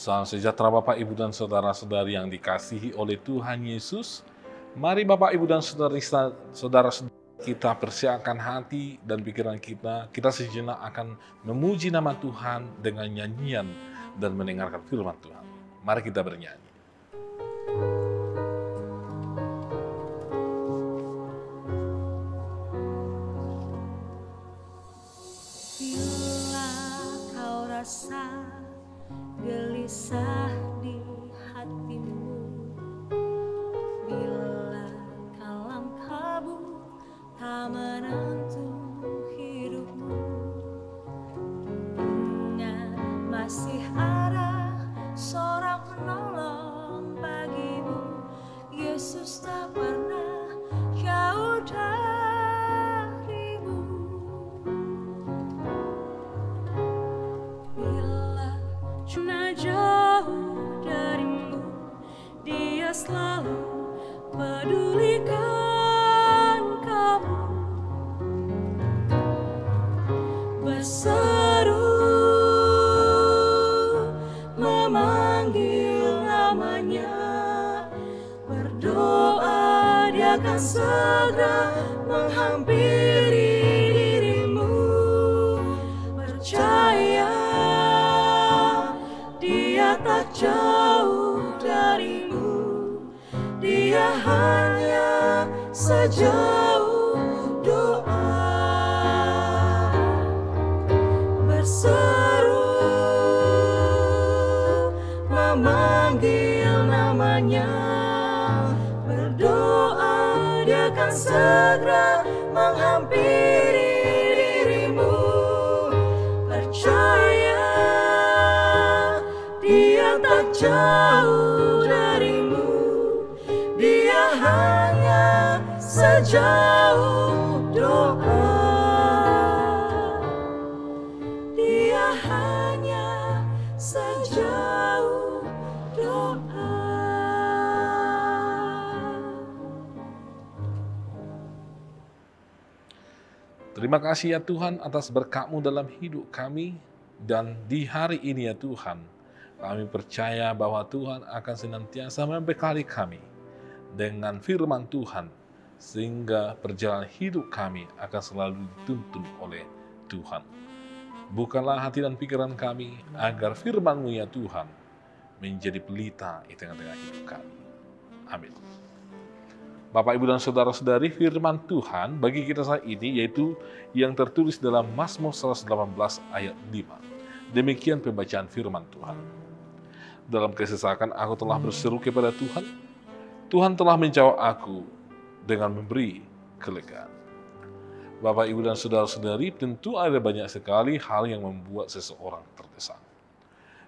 Salam sejahtera Bapak, Ibu, dan Saudara-saudari yang dikasihi oleh Tuhan Yesus. Mari Bapak, Ibu, dan Saudara-saudari kita persiapkan hati dan pikiran kita. Kita sejenak akan memuji nama Tuhan dengan nyanyian dan mendengarkan firman Tuhan. Mari kita bernyanyi. Bila kau rasa gelisah di hatimu, bila kalam kabut tak menentu hidupmu, ingat masih ada seorang penolong bagimu. Yesus tak pernah jauh darimu. Bila cuma jauh darimu, Dia selalu pedulikan kamu. Berseru memanggil namanya, berdoa Dia akan segera menghampiri dirimu. Percaya Dia tak jauh darimu, Dia hanya sejauh doa. Berseru memanggil namanya, berdoa Dia akan segera menghampiri dirimu. Percaya Dia tak jauh darimu, Dia hanya sejauh doa. Dia hanya sejauh doa. Terima kasih ya Tuhan atas berkat-Mu dalam hidup kami. Dan di hari ini ya Tuhan, kami percaya bahwa Tuhan akan senantiasa membekali kami dengan firman Tuhan, sehingga perjalanan hidup kami akan selalu dituntun oleh Tuhan. Bukalah hati dan pikiran kami, agar firman-Mu ya Tuhan menjadi pelita di tengah-tengah hidup kami. Amin. Bapak, Ibu, dan Saudara-saudari, firman Tuhan bagi kita saat ini yaitu yang tertulis dalam Mazmur 118 ayat 5. Demikian pembacaan firman Tuhan. Dalam kesesakan aku telah berseru kepada Tuhan, Tuhan telah menjawab aku dengan memberi kelegaan. Bapak, Ibu, dan Saudara-saudari, tentu ada banyak sekali hal yang membuat seseorang terdesak.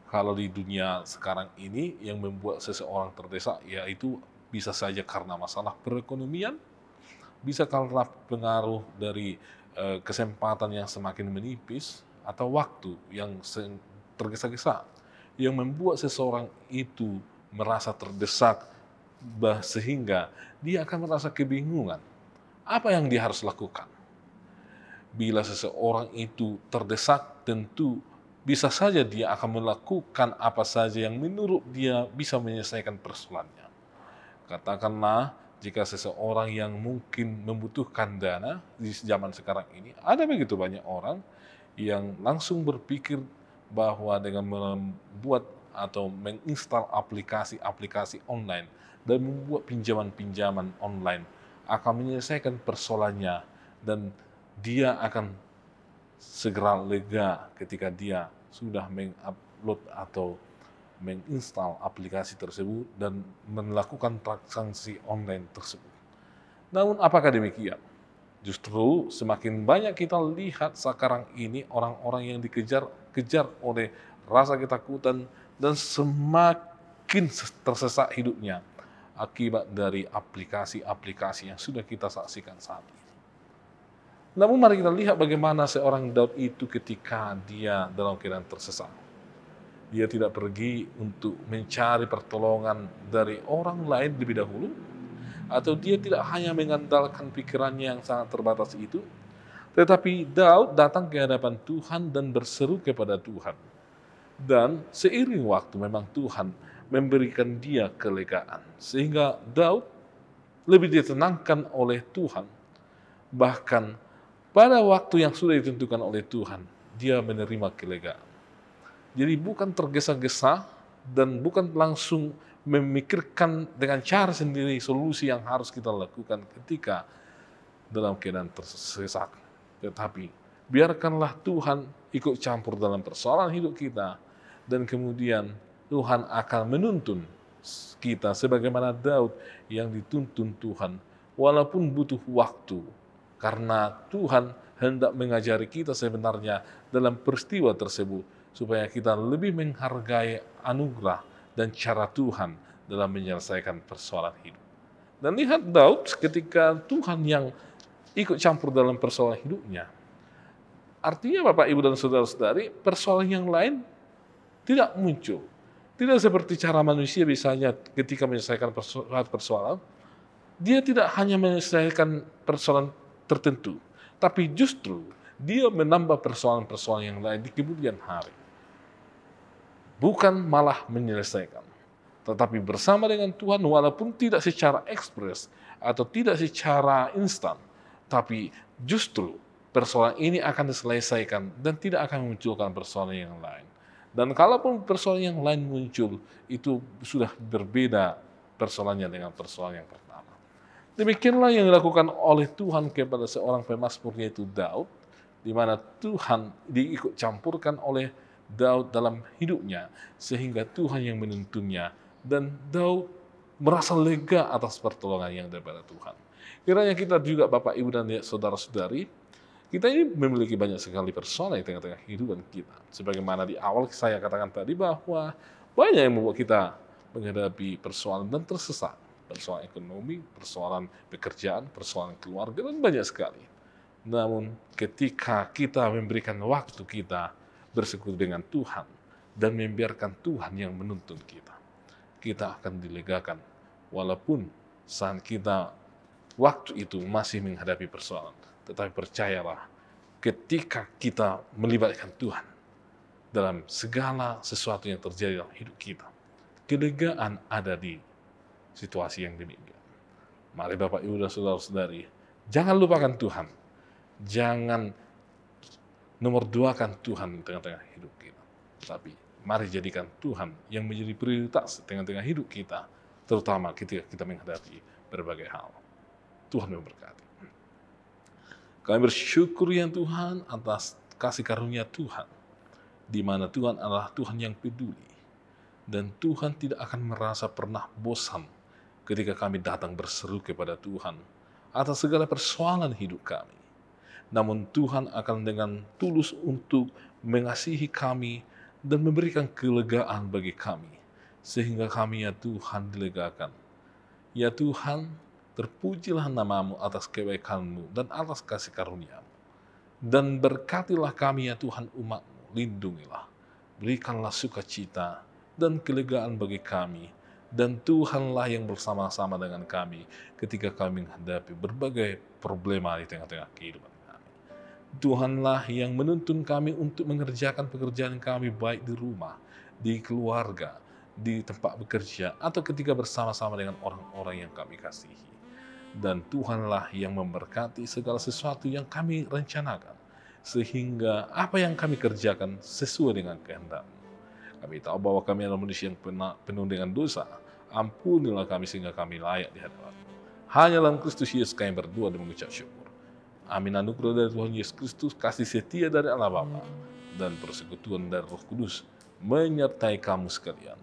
Kalau di dunia sekarang ini yang membuat seseorang terdesak yaitu bisa saja karena masalah perekonomian, bisa karena pengaruh dari kesempatan yang semakin menipis, atau waktu yang tergesa-gesa, yang membuat seseorang itu merasa terdesak, sehingga dia akan merasa kebingungan. Apa yang dia harus lakukan? Bila seseorang itu terdesak, tentu bisa saja dia akan melakukan apa saja yang menurut dia bisa menyelesaikan persoalannya. Katakanlah, jika seseorang yang mungkin membutuhkan dana di zaman sekarang ini, ada begitu banyak orang yang langsung berpikir bahwa dengan membuat atau menginstal aplikasi-aplikasi online dan membuat pinjaman-pinjaman online akan menyelesaikan persoalannya, dan dia akan segera lega ketika dia sudah mengupload atau menginstal aplikasi tersebut dan melakukan transaksi online tersebut. Namun apakah demikian? Justru semakin banyak kita lihat sekarang ini orang-orang yang dikejar oleh rasa ketakutan dan semakin tersesat hidupnya akibat dari aplikasi-aplikasi yang sudah kita saksikan saat ini. Namun mari kita lihat bagaimana seorang Daud itu ketika dia dalam keadaan tersesat. Dia tidak pergi untuk mencari pertolongan dari orang lain lebih dahulu, atau dia tidak hanya mengandalkan pikirannya yang sangat terbatas itu, tetapi Daud datang ke hadapan Tuhan dan berseru kepada Tuhan. Dan seiring waktu memang Tuhan memberikan dia kelegaan. Sehingga Daud lebih ditenangkan oleh Tuhan. Bahkan pada waktu yang sudah ditentukan oleh Tuhan, dia menerima kelegaan. Jadi bukan tergesa-gesa dan bukan langsung memikirkan dengan cara sendiri solusi yang harus kita lakukan ketika dalam keadaan tersesat. Tetapi biarkanlah Tuhan ikut campur dalam persoalan hidup kita, dan kemudian Tuhan akan menuntun kita sebagaimana Daud yang dituntun Tuhan, walaupun butuh waktu, karena Tuhan hendak mengajari kita sebenarnya dalam peristiwa tersebut, supaya kita lebih menghargai anugerah dan cara Tuhan dalam menyelesaikan persoalan hidup. Dan lihat Daud ketika Tuhan yang ikut campur dalam persoalan hidupnya. Artinya Bapak, Ibu, dan saudara-saudari, persoalan yang lain tidak muncul. Tidak seperti cara manusia misalnya ketika menyelesaikan persoalan, dia tidak hanya menyelesaikan persoalan tertentu, tapi justru dia menambah persoalan-persoalan yang lain di kemudian hari. Bukan malah menyelesaikan, tetapi bersama dengan Tuhan, walaupun tidak secara ekspres atau tidak secara instan, tapi justru persoalan ini akan diselesaikan dan tidak akan memunculkan persoalan yang lain. Dan kalaupun persoalan yang lain muncul, itu sudah berbeda persoalannya dengan persoalan yang pertama. Demikianlah yang dilakukan oleh Tuhan kepada seorang pemazmur, yaitu Daud, di mana Tuhan diikut campurkan oleh Daud dalam hidupnya, sehingga Tuhan yang menuntunnya, dan Daud merasa lega atas pertolongan yang daripada Tuhan. Kiranya kita juga, Bapak, Ibu, dan saudara-saudari, kita ini memiliki banyak sekali persoalan di tengah-tengah kehidupan kita. Sebagaimana di awal saya katakan tadi, bahwa banyak yang membuat kita menghadapi persoalan dan tersesat. Persoalan ekonomi, persoalan pekerjaan, persoalan keluarga, dan banyak sekali. Namun ketika kita memberikan waktu kita bersekutu dengan Tuhan dan membiarkan Tuhan yang menuntun kita, kita akan dilegakan. Walaupun saat kita waktu itu masih menghadapi persoalan. Tetapi percayalah, ketika kita melibatkan Tuhan dalam segala sesuatu yang terjadi dalam hidup kita, kelegaan ada di situasi yang demikian. Mari Bapak, Ibu, dan saudara-saudari, jangan lupakan Tuhan. Jangan nomor duakan Tuhan di tengah-tengah hidup kita. Tapi mari jadikan Tuhan yang menjadi prioritas di tengah-tengah hidup kita, terutama ketika kita menghadapi berbagai hal. Tuhan memberkati. Kami bersyukur ya Tuhan atas kasih karunia Tuhan, di mana Tuhan adalah Tuhan yang peduli, dan Tuhan tidak akan merasa pernah bosan ketika kami datang berseru kepada Tuhan atas segala persoalan hidup kami. Namun Tuhan akan dengan tulus untuk mengasihi kami dan memberikan kelegaan bagi kami, sehingga kami ya Tuhan dilegakan. Ya Tuhan, terpujilah namamu atas kebaikanmu dan atas kasih karuniamu. Dan berkatilah kami ya Tuhan umatmu, lindungilah. Berikanlah sukacita dan kelegaan bagi kami. Dan Tuhanlah yang bersama-sama dengan kami ketika kami menghadapi berbagai problema di tengah-tengah kehidupan kami. Tuhanlah yang menuntun kami untuk mengerjakan pekerjaan kami baik di rumah, di keluarga, di tempat bekerja, atau ketika bersama-sama dengan orang-orang yang kami kasihi. Dan Tuhanlah yang memberkati segala sesuatu yang kami rencanakan, sehingga apa yang kami kerjakan sesuai dengan kehendak-Mu. Kami tahu bahwa kami adalah manusia yang penuh dengan dosa. Ampunilah kami sehingga kami layak di hadapan-Mu. Hanya dalam Kristus Yesus kami berdoa dan mengucap syukur. Amin. Anugerah dari Tuhan Yesus Kristus, kasih setia dari Allah Bapa, dan persekutuan dari Roh Kudus menyertai kamu sekalian.